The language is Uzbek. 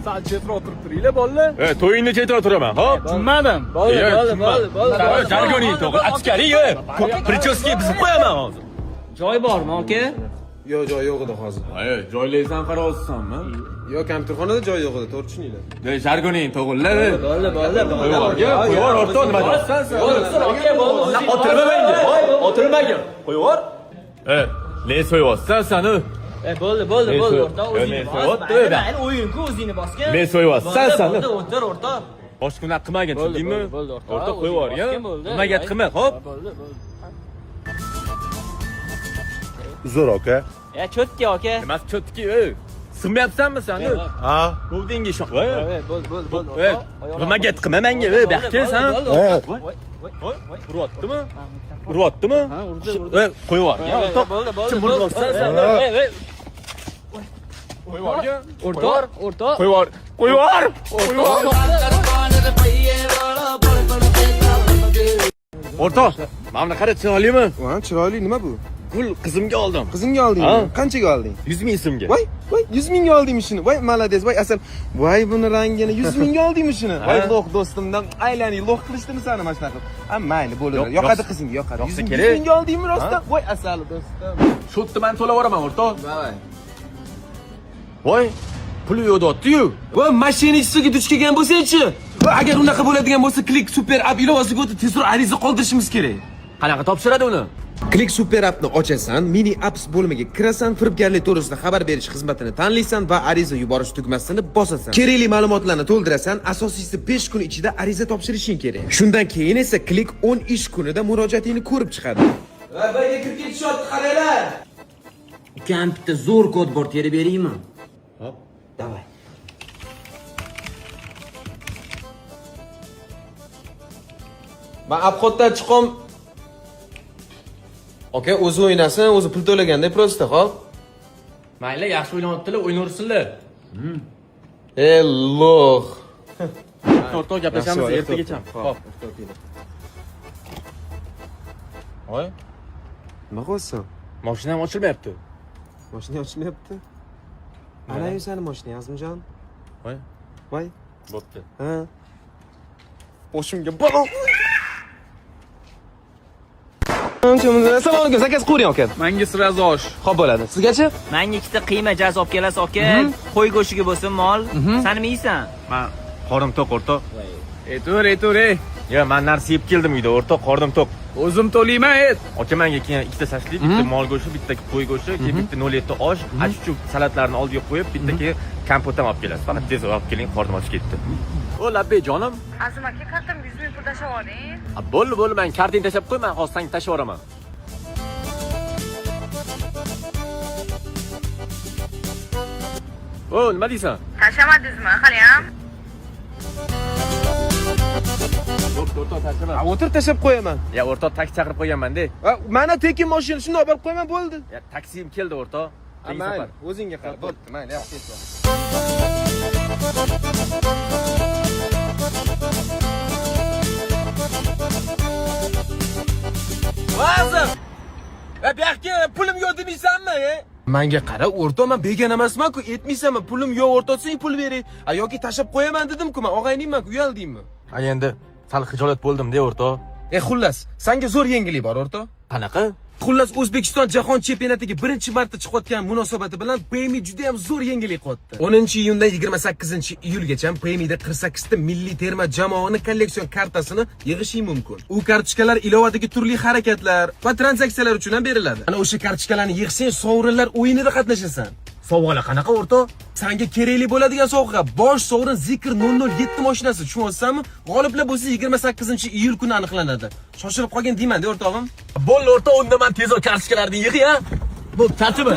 Sen chetroq o'tirib turinglar, bolalar. To'yingni chetroq turaman, hop. Tushunmadim. Bo'ldi. Jargoning to'g'ri. Askari, prichoski buzib qo'yaman hozir. Joy bormi, aka? Yo'q, joy yo'q edi hozir. Joylaysan qarovsanmi? Yo'q, kompyuterxonada joy yo'q edi, to'g'ri tushuninglar. Jargoning to'g'ri. Bo'ldi. Qo'yvor, o'rtoq, nima deyapsan sen? O'tirmagin. O'tirmagin. Qo'yvor. Ne so'yapsan seni? Bo'ldi, o'rtoq, o'zingni bos. Mayli, o'yin-ku, o'zingni bosgan. Men so'yapsan seni. O'tir, o'rtoq. Boshqa bunaqa qilmagin, tushundingmi? Bo'ldi, O'rtoq qo'yvorga. Nimaga qilma, hop. Bo'ldi. Uzr aka. Cho'tki, aka. Nima cho'tki, sinmayapsanmi sen? Ha. Bo'ldingi ishon. Bo'ldi. Nimaga qilma menga, baxti sen. Uryaptimi? Uryaptimi? Ha, urdi. Qo'yvor. Bo'ldi. Kim uryapsan sen? Qo'yvorga. O'rtoq. Qo'yvor. O'rtoq, mana qara chiroylimi? Ha, chiroyli nima bu? Pul qizimga oldim. Qizingga oldingmi? Ha. Qanchaga olding? 100 ming so'mga. Voy, 100 mingga oldingmi shuni? Voy, malades, voy asal. Voy, buni rangini 100 mingga oldingmi shuni? Voy, lo'q do'stimdan aylaning, lo'q qilishdimi seni mana shunaqa? Ha, mayli, bo'laveradi. Yoqadi qizingga, yoqadi. 100 mingga oldingmi rostdan? Voy, asal do'stim. Shu yerda men to'layveraman, o'rtoq. Voy. Voy, pul yo'qotdi-yu. Voy, mashina ichisiga duch kelgan bo'lsa-chi? Agar unaqa bo'ladigan bo'lsa, Click Super App ilovasiga o'tib tezroq ariza qoldirishimiz kerak. Qanaqa topshiradi uni? Click Super App'ni ochasan, mini apps bo'limiga kirasan, firibgarlik to'g'risida xabar berish xizmatini tanlaysan va ariza yuborish tugmasini bosasan. Kerakli ma'lumotlarni to'ldirasan, asosiysi 5 kun ichida ariza topshirishing kerak. Shundan keyin esa Click 10 ish kunida murojaatingni ko'rib chiqadi. Va bayga kirib ketishyapti, qaranglar. Ukam bitta zo'r kod bor, terib beraymi? Hop, Davay. Men obxoddan chiqom. Aka, o'zi o'ynasin, o'zi pul to'laganda prosta, xo'p? mayli, yaxshi o'ynayaptilar, o'ynaversinlar. Lo'q. O'rtoq gaplashamiz ertagacha. Hop. Voy, Nima qilyapsan? mashina ham ochilmayapti. Mashina ochmayapti. Ana sani mashina, Azimjon. Voy. Bo'pti. Ha. Boshimga balo. Assalomu alaykum, zakaz qo'ying aka. Menga sirazi osh. Xo'p bo'ladi. Sizgachi? Menga ikkita qiyma jaz olib kelasiz, aka. Qo'y go'shtiga bo'lsin mol. Sen nima yeysan? Men qornim to'q, o'rtoq. Tur. Yo, men narsa yeb keldim uyda, o'rtoq, qornim to'q. O'zim to'layman, Aka menga keyin ikkita shashlik, bitta mol go'shti, bitta qo'y go'shti, keyin bitta 07 osh, achuchuk salatlarni oldiga qo'yib, bitta keyin kompot ham olib kelasiz. Faqat tez olib keling, qornim ochib ketdi. O, labbay jonim. Azim aka, kartamga 100 ming pul tashlab oling. Bo'ldi, men kartani tashab qo'y, men hozir senga tashlab yuboraman. O, nima deysan? Tashlamadingizmi hali ham? Bo'pti, o'rtoq, tashlama. O'tir tashab qo'yaman. Ya, o'rtoq, taksi chaqirib qo'yganman-da. Mana tekin mashina shunday olib qo'yaman, bo'ldi. Ya, taksim keldi, o'rtoq. Mayli, o'zingga qara. Bo'pti, mayli, yaxshi e'tibor. Vazir. Va bu yoqqa pulim yo'q demaysanmi? Menga qara, o'rtoq, men begona emasman-ku, aytmaysanmi, pulim yo'q, o'rtoqsang pul bering. Yoki tashab qo'yaman dedim-ku, men og'ayningman-ku, uyaldingmi? Endi sal xijolat bo'ldim-da, o'rtoq. Xullas, senga zo'r yangilik bor, o'rtoq. Qanaqa? Xullas, O'zbekiston jahon chempionatiga birinchi marta chiqayotgan munosabati bilan PMI juda ham zo'r yangilik qo'ydi. 10-iyundan 28-iyulgacha PMIda 48 ta milliy terma jamoaning kolleksion kartasini yig'ishing mumkin. U kartochkalar ilovadagi turli harakatlar va tranzaksiyalar uchun ham beriladi. Ana o'sha kartochkalarni yig'sang, sovrinlar o'yinida qatnashasan. Sovg'alar qanaqa o'rtoq? Senga kerakli bo'ladigan sovg'a bosh sovrin Zikr 007 mashinasi, tushunayapsanmi? G'oliblar bo'lsa 28-iyul kuni aniqlanadi. Shoshilib qolgin deyman-da, o'rtog'im. Bo'ldi, o'rtoq, unda men tezroq kartochkalarni yig'ay, ha? Bo'p, tartibi.